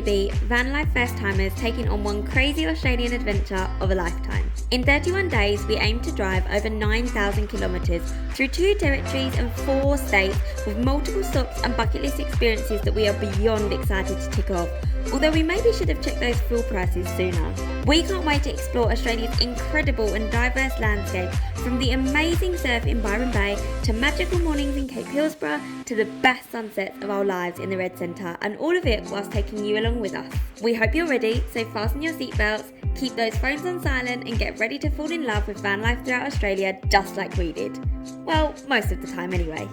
to be van life first timers taking on one crazy Australian adventure of a lifetime. In 31 days, we aim to drive over 9,000 kilometres through 2 territories and 4 states with multiple stops and bucket list experiences that we are beyond excited to tick off. Although we maybe should have checked those fuel prices sooner. We can't wait to explore Australia's incredible and diverse landscape, from the amazing surf in Byron Bay to magical mornings in Cape Hillsborough to the best sunsets of our lives in the Red Centre, and all of it whilst taking you along with us. We hope you're ready, so fasten your seatbelts, keep those phones on silent and get ready to fall in love with van life throughout Australia just like we did. Well, most of the time anyway.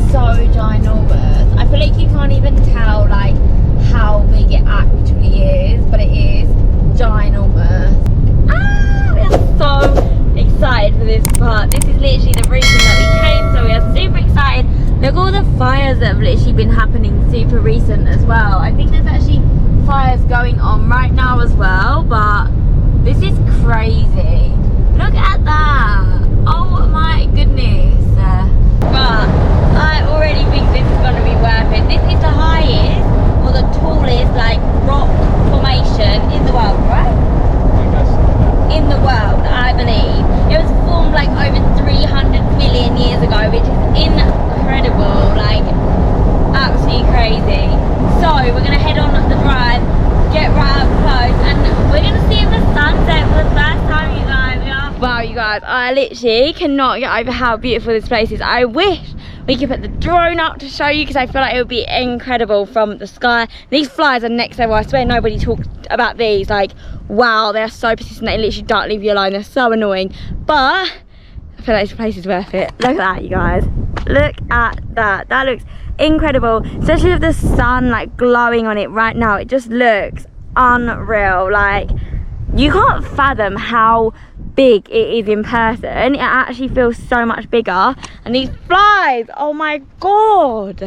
So ginormous. I feel like you can't even tell like how big it actually is, but it is ginormous. We are so excited for this part. This is literally the reason that we came, so we are super excited. Look at all the fires that have literally been happening super recent as well. I think there's actually fires going on right now as well, but this is crazy. Look at that. Oh my goodness. But I already think this is going to be worth it. This is the highest or the tallest like rock formation in the world, right? In the world, I believe. It was formed like over 300 million years ago, which is incredible, like absolutely crazy. So we're going to head on the drive, get right up close, and we're going to see the sunset for the first time, you guys. Wow, you guys, I literally cannot get over how beautiful this place is. I wish we could put the drone up to show you, because I feel like it would be incredible from the sky. These flies are next level. I swear nobody talked about these. Like, wow, they're so persistent. They literally don't leave you alone. They're so annoying. But I feel like this place is worth it. Look at that, you guys. Look at that. That looks incredible, especially with the sun like glowing on it right now. It just looks unreal. Like, you can't fathom how big it is in person. It actually feels so much bigger. And these flies, oh my god,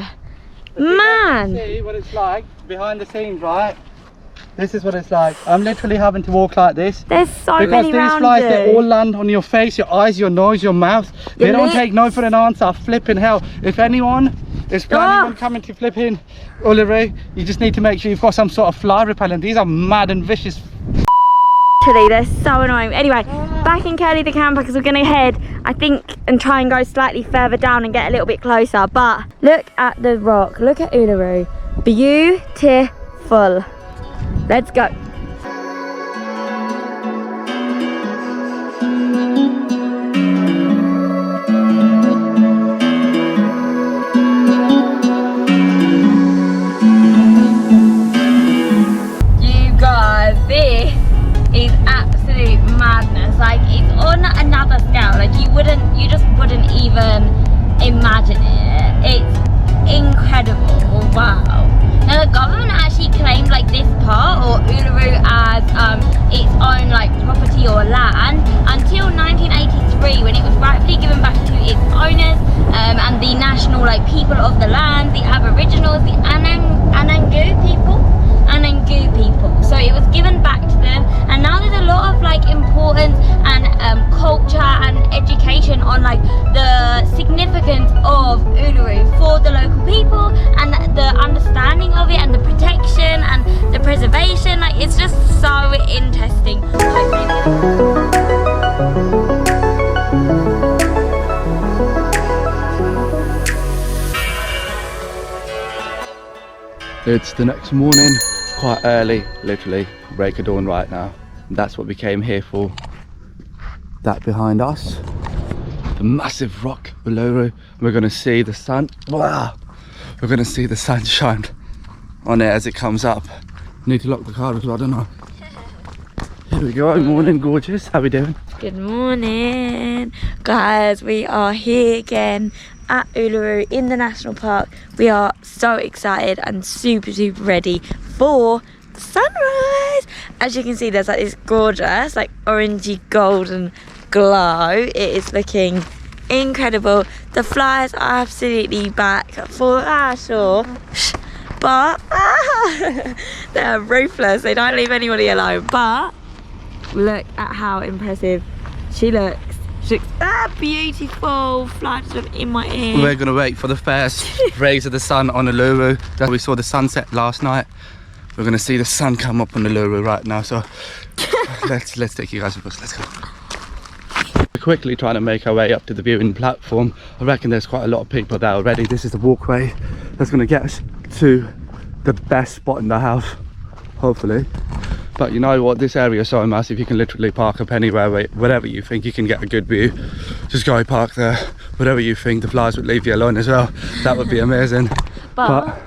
man. See what it's like behind the scenes, right? This is what it's like. I'm literally having to walk like this. There's so many because these around flies, you. they all land on your face, your eyes, your nose, your mouth. They don't take no for an answer. Flipping hell. If anyone is planning on coming to flipping Uluru, you just need to make sure you've got some sort of fly repellent. These are mad and vicious. They're so annoying. Anyway, back in Curly the camper, because we're going to head, I think, and try and go slightly further down and get a little bit closer. But look at the rock. Look at Uluru. Beautiful. Let's go. You guys, this is absolute madness. Like, it's on another scale. Like, you just wouldn't even imagine it. It's incredible. Wow. Now the government actually claimed like this part, or Uluru, as its own like property or land until 1983, when it was rightfully given back to its owners and the national like people of the land, the Aboriginals, the Anangu people. So it was given back to them, and now there's a lot of like importance and culture and education on like the significance of Uluru for the local people, and the understanding of it, and the protection and the preservation. Like, it's just so interesting. It's the next morning, quite early, literally break of dawn right now. That's what we came here for. That behind us, the massive rock Uluru. We're gonna see the sun. Wow. We're gonna see the sunshine on it as it comes up. Need to lock the car as well, don't I? Here we go. Morning, gorgeous. How we doing? Good morning, guys. We are here again at Uluru in the national park. We are so excited and super ready for the sunrise. As you can see, there's like this gorgeous like orangey golden glow. It is looking incredible. The flies are absolutely back for sure. but they're ruthless. They don't leave anybody alone. But look at how impressive she looks. She looks beautiful. Flies them in my ear. We're gonna wait for the first rays of the sun on Uluru. We saw the sunset last night. We're gonna see the sun come up on Uluru right now. So let's take you guys with us. Let's go. We're quickly trying to make our way up to the viewing platform. I reckon there's quite a lot of people there already. This is the walkway that's gonna get us to the best spot in the house, hopefully. But you know what, this area is so massive, you can literally park up anywhere, wherever you think you can get a good view. Just go park there, whatever you think. The flies would leave you alone as well. That would be amazing. But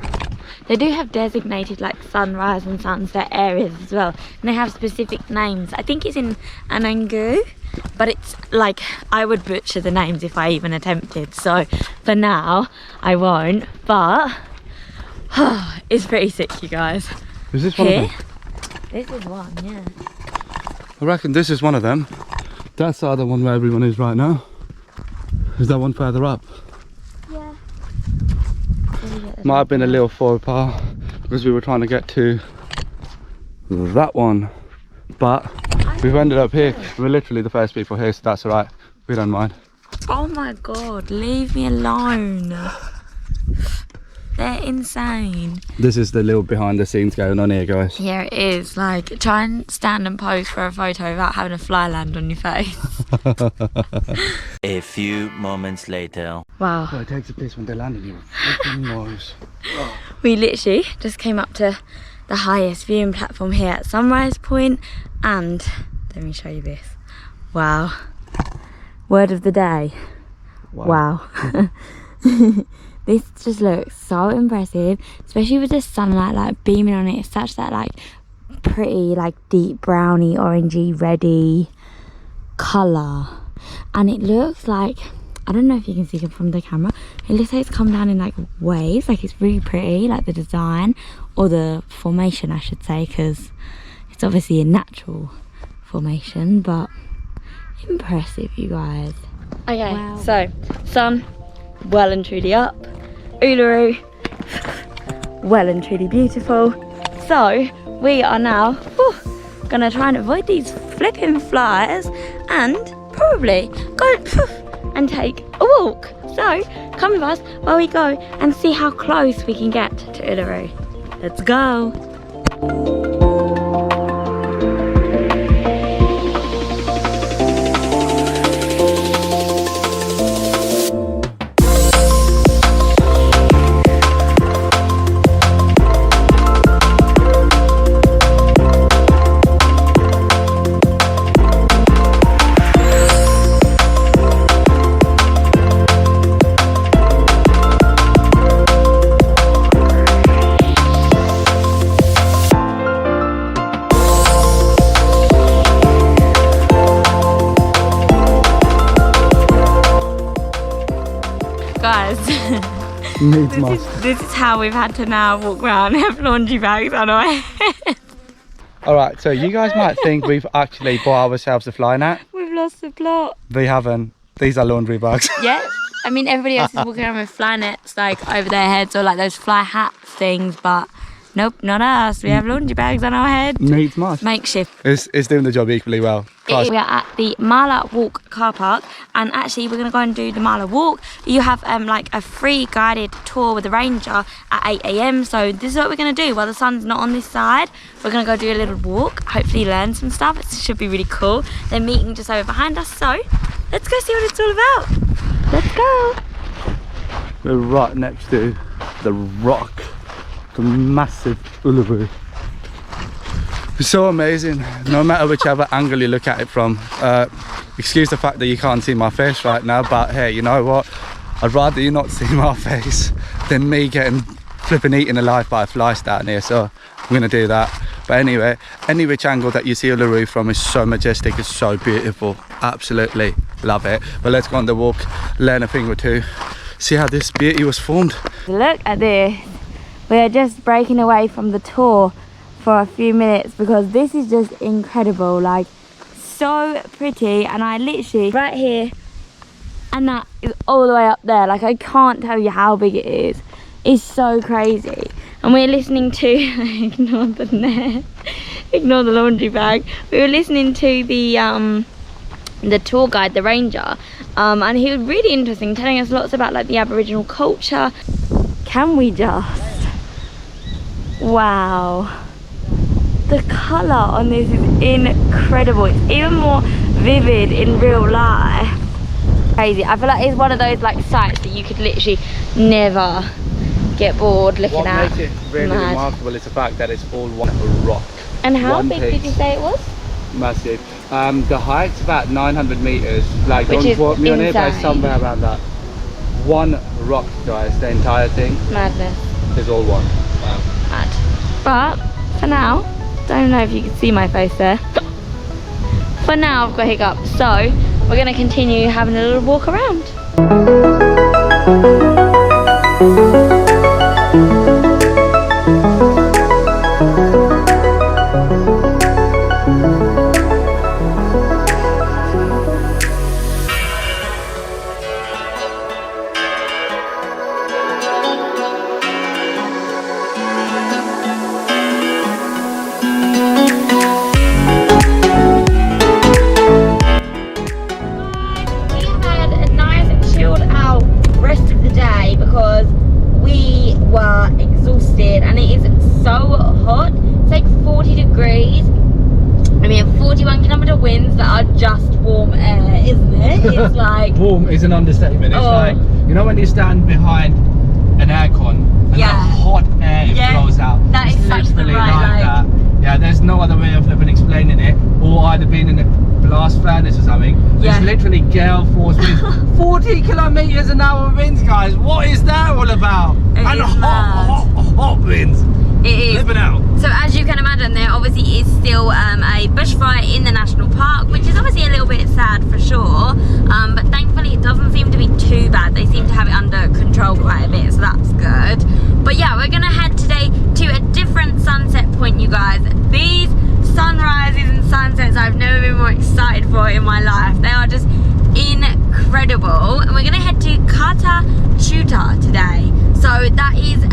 they do have designated like sunrise and sunset areas as well, and they have specific names. I think it's in Anangu, but it's like, I would butcher the names if I even attempted, so for now I won't. But it's pretty sick, you guys. Is this one of them? This is one, yeah. I reckon this is one of them. That's the other one where everyone is right now. Is that one further up? Yeah. Might have been a little faux pas because we were trying to get to that one, but we've ended up here. We're literally the first people here, so that's alright. We don't mind. Oh my god, leave me alone. They're insane. This is the little behind the scenes going on here, guys. Yeah, it is. Like, try and stand and pose for a photo without having a fly land on your face. A few moments later. Wow. Oh, it takes a piss when they land in your freaking nose. Oh. We literally just came up to the highest viewing platform here at Sunrise Point, and let me show you this. Wow. Word of the day. Wow. This just looks so impressive, especially with the sunlight like beaming on it. It's such that like pretty like deep browny, orangey, reddy colour, and it looks like, I don't know if you can see it from the camera, it looks like it's come down in like waves. Like, it's really pretty, like the design, or the formation I should say, because it's obviously a natural formation, but impressive, you guys. Okay, wow. So sun well and truly up, Uluru well and truly beautiful. So we are now gonna try and avoid these flipping flies and probably go and take a walk. So come with us while we go and see how close we can get to Uluru. Let's go. Guys, this is how we've had to now walk around and have laundry bags on our head. Alright, so you guys might think we've actually bought ourselves a fly net. We've lost the plot. We haven't. These are laundry bags. Yeah, I mean everybody else is walking around with fly nets like over their heads, or like those fly hat things, but nope, not us. We have laundry bags on our head. Needs must. Makeshift. It's doing the job equally well. We are at the Mala Walk car park, and actually we're going to go and do the Mala Walk. You have like a free guided tour with a ranger at 8 AM. So this is what we're going to do while the sun's not on this side. We're going to go do a little walk, hopefully learn some stuff. It should be really cool. They're meeting just over behind us, so let's go see what it's all about. Let's go. We're right next to the rock, the massive Uluru. It's so amazing, no matter whichever angle you look at it from. Excuse the fact that you can't see my face right now, but hey, you know what? I'd rather you not see my face than me getting flipping eaten alive by flies down here, so I'm gonna do that. But anyway, any which angle that you see Uluru from is so majestic, it's so beautiful. Absolutely love it. But let's go on the walk, learn a thing or two, see how this beauty was formed. Look at this. We are just breaking away from the tour for a few minutes because this is just incredible, like so pretty. And I literally right here, and that is all the way up there. Like, I can't tell you how big it is. It's so crazy. and we're listening to ignore the net, ignore the laundry bag. We were listening to the tour guide, the ranger, and he was really interesting, telling us lots about like the Aboriginal culture. Can we just, wow, the colour on this is incredible. It's even more vivid in real life. Crazy. I feel like it's one of those like sites that you could literally never get bored looking at. What makes it really remarkable is the fact that it's all one rock. And how big did you say it was? Massive. The height's about 900 meters. Like, Which don't quote me on it, but insane. somewhere around that. One rock, guys. The entire thing Madness. is all one. Wow. Mad. But for now, don't know if you can see my face there. For now, I've got hiccups, so we're going to continue having a little walk around. Warm is an understatement. It's like, you know when you stand behind an aircon and the hot air blows out. That is such the right, like that. Yeah, there's no other way of even explaining it. Or either being in a blast furnace or something. There's literally gale force winds. 40 kilometers an hour winds, guys. What is that all about? And hot winds. It is. Living out. So as you can imagine, there obviously is still a bushfire in the national park, which is obviously a little bit sad for sure. But thankfully it doesn't seem to be too bad. They seem to have it under control quite a bit, so that's good. But yeah, we're gonna head today to a different sunset point, you guys. These sunrises and sunsets I've never been more excited for in my life. They are just incredible. And we're gonna head to Kata Chuta today. So that is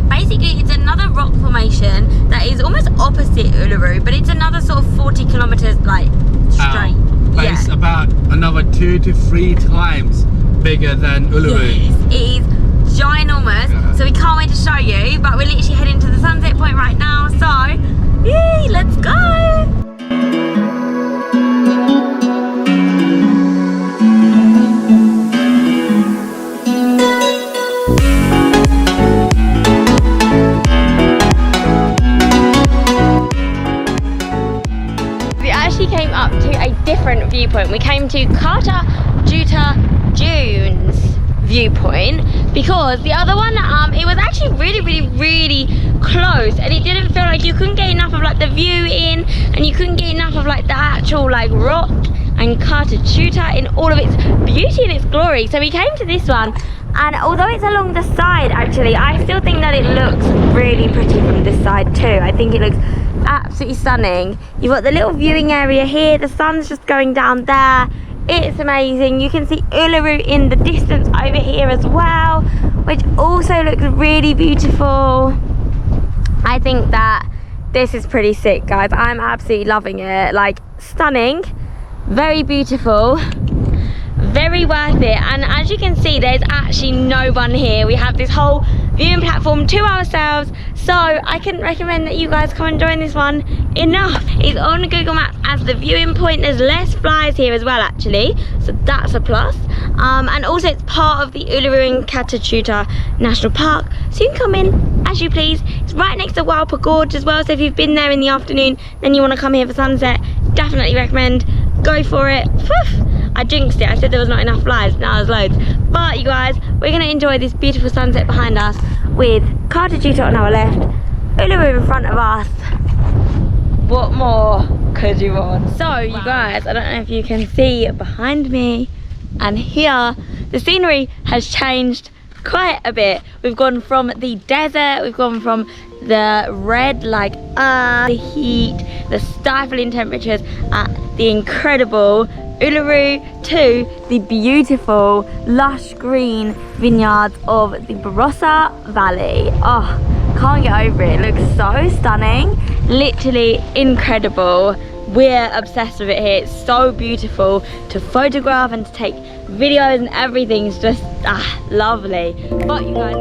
basically, it's another rock formation that is almost opposite Uluru, but it's another sort of 40 kilometers like straight. But it's about another 2 to 3 times bigger than Uluru. Yes, it is ginormous. So we can't wait to show you, but we're literally heading to the sunset point right now. So, yay, let's go. Came up to a different viewpoint. We came to Kata Chuta Dunes viewpoint because the other one it was actually really close, and it didn't feel like you couldn't get enough of like the view in, and you couldn't get enough of like the actual like rock and Kata Chuta in all of its beauty and its glory. So we came to this one, and although it's along the side, actually I still think that it looks really pretty from this side too. I think it looks absolutely stunning. You've got the little viewing area here, the sun's just going down there. It's amazing. You can see Uluru in the distance over here as well, which also looks really beautiful. I think that this is pretty sick, guys. I'm absolutely loving it. Like, stunning, very beautiful, very worth it. And as you can see, there's actually no one here. We have this whole viewing platform to ourselves, so I couldn't recommend that you guys come and join this one enough. It's on Google Maps as the viewing point. There's less flies here as well, actually, so that's a plus. And also it's part of the uluru-kata Chuta National Park, so you can come in as you please. It's right next to Walpa Gorge as well, so if you've been there in the afternoon then you want to come here for sunset, definitely recommend. Go for it. I jinxed it. I said there was not enough flies, now there's loads. But you guys, we're going to enjoy this beautiful sunset behind us with Kata Chuta on our left, Uluru in front of us. What more could you want? So you guys, I don't know if you can see behind me and here, the scenery has changed quite a bit. We've gone from the desert, we've gone from the red like the heat, the stifling temperatures at the incredible Uluru to the beautiful lush green vineyards of the Barossa Valley. Oh, can't get over it. It looks so stunning, literally incredible. We're obsessed with it here. It's so beautiful to photograph and to take videos, and everything's just lovely. But you guys,